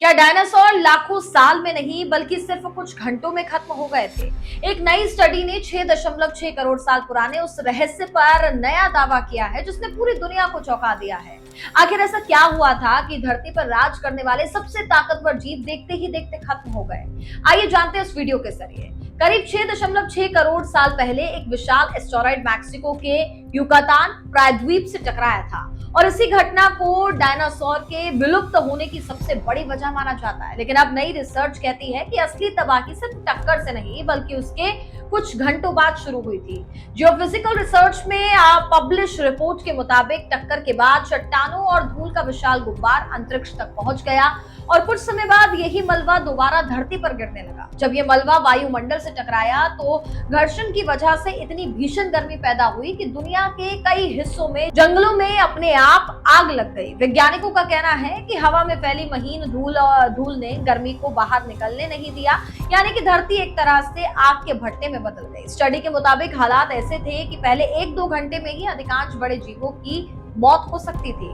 क्या डायनासोर लाखों साल में नहीं बल्कि सिर्फ कुछ घंटों में खत्म हो गए थे? एक नई स्टडी ने 6.6 करोड़ साल पुराने उस रहस्य पर नया दावा किया है जिसने पूरी दुनिया को चौंका दिया है। आखिर ऐसा क्या हुआ था कि धरती पर राज करने वाले सबसे ताकतवर जीव देखते ही देखते खत्म हो गए? आइए जानते हैं इस वीडियो के जरिए। करीब 6.6 करोड़ साल पहले एक विशाल एस्टेरॉयड मैक्सिको के युकातान प्रायद्वीप से टकराया था और इसी घटना को डायनासोर के विलुप्त होने की सबसे बड़ी वजह माना जाता है। लेकिन अब नई रिसर्च कहती है कि असली तबाही सिर्फ टक्कर से नहीं बल्कि उसके कुछ घंटों बाद शुरू हुई थी। जियोफिजिकल रिसर्च में पब्लिश रिपोर्ट के मुताबिक टक्कर के बाद चट्टानों और धूल का विशाल गुब्बार अंतरिक्ष तक पहुंच गया और कुछ समय बाद यही मलबा दोबारा धरती पर गिरने लगा। जब ये मलबा वायुमंडल से टकराया तो घर्षण की वजह से इतनी भीषण गर्मी पैदा हुई कि दुनिया के कई हिस्सों में जंगलों में अपने आप आग लग गई। वैज्ञानिकों का कहना है कि हवा में फैली महीन धूल ने गर्मी को बाहर निकलने नहीं दिया, यानी कि धरती एक तरह से आग के भट्टे में बदल गई। स्टडी के मुताबिक हालात ऐसे थे कि पहले 1-2 घंटे में ही अधिकांश बड़े जीवों की मौत हो सकती थी।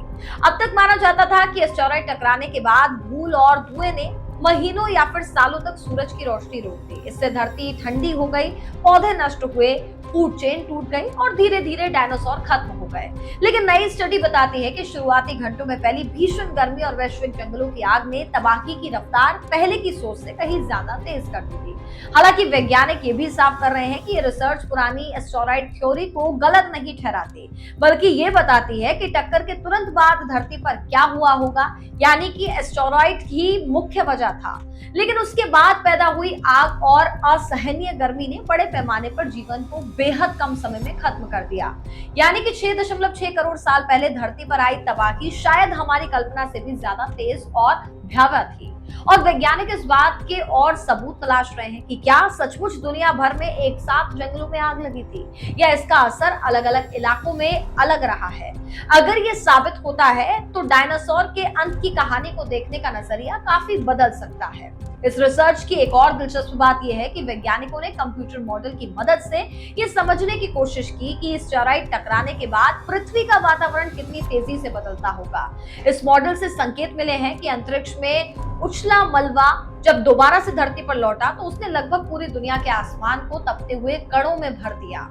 अब तक माना जाता था कि एस्टेरॉयड टकराने के बाद धूल और धुएं ने महीनों या फिर सालों तक सूरज की रोशनी रोक दी। इससे धरती ठंडी हो गई, पौधे नष्ट हुए, फूड चेन टूट गई और धीरे धीरे डायनासोर खत्म हो गए। लेकिन नई स्टडी बताती है कि शुरुआती घंटों में फैली भीषण गर्मी और वैश्विक जंगलों की आग ने तबाही की रफ्तार पहले की सोच से कहीं ज्यादा तेज कर दी थी। हालांकि वैज्ञानिक ये भी साफ कर रहे हैं कि ये रिसर्च पुरानी एस्टेरॉयड थ्योरी को गलत नहीं ठहराती, बल्कि ये बताती है कि टक्कर के तुरंत बाद धरती पर क्या हुआ होगा, यानी कि एस्टेरॉयड ही मुख्य वजह था। लेकिन उसके बाद पैदा हुई आग और असहनीय गर्मी ने बड़े पैमाने पर जीवन को बेहद कम समय में खत्म कर दिया। यानी कि 6.6 करोड़ साल पहले धरती पर आई तबाही शायद हमारी कल्पना से भी ज्यादा तेज और भयावह थी। और वैज्ञानिक इस बात के और सबूत तलाश रहे हैं कि क्या सचमुच दुनिया भर में एक साथ जंगलों में आग लगी थी या इसका असर अलग अलग इलाकों में अलग रहा है। अगर ये साबित होता है तो डायनासोर के अंत की कहानी को देखने का नजरिया काफी बदल सकता है। इस रिसर्च की एक और दिलचस्प बात यह है कि वैज्ञानिकों ने कंप्यूटर मॉडल की मदद से ये समझने की कोशिश की कि एस्टेरॉयड टकराने के बाद पृथ्वी का वातावरण कितनी तेजी से बदलता होगा। इस मॉडल से संकेत मिले हैं कि अंतरिक्ष में उछला मलबा जब दोबारा से धरती पर लौटा तो उसने लगभग पूरी दुनिया के आसमान को तपते हुए कणों में भर दिया।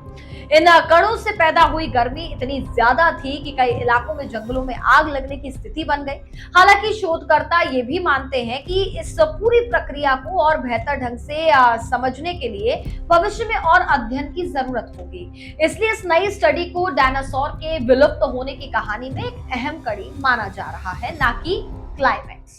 इन कणों से पैदा हुई गर्मी इतनी ज्यादा थी कि कई इलाकों में जंगलों में आग लगने की स्थिति बन गई। हालांकि शोधकर्ता ये भी मानते हैं कि इस पूरी प्रक्रिया को और बेहतर ढंग से समझने के लिए भविष्य में और अध्ययन की जरूरत होगी। इसलिए इस नई स्टडी को डायनासोर के विलुप्त होने की कहानी में एक अहम कड़ी माना जा रहा है, ना कि क्लाइमैक्स।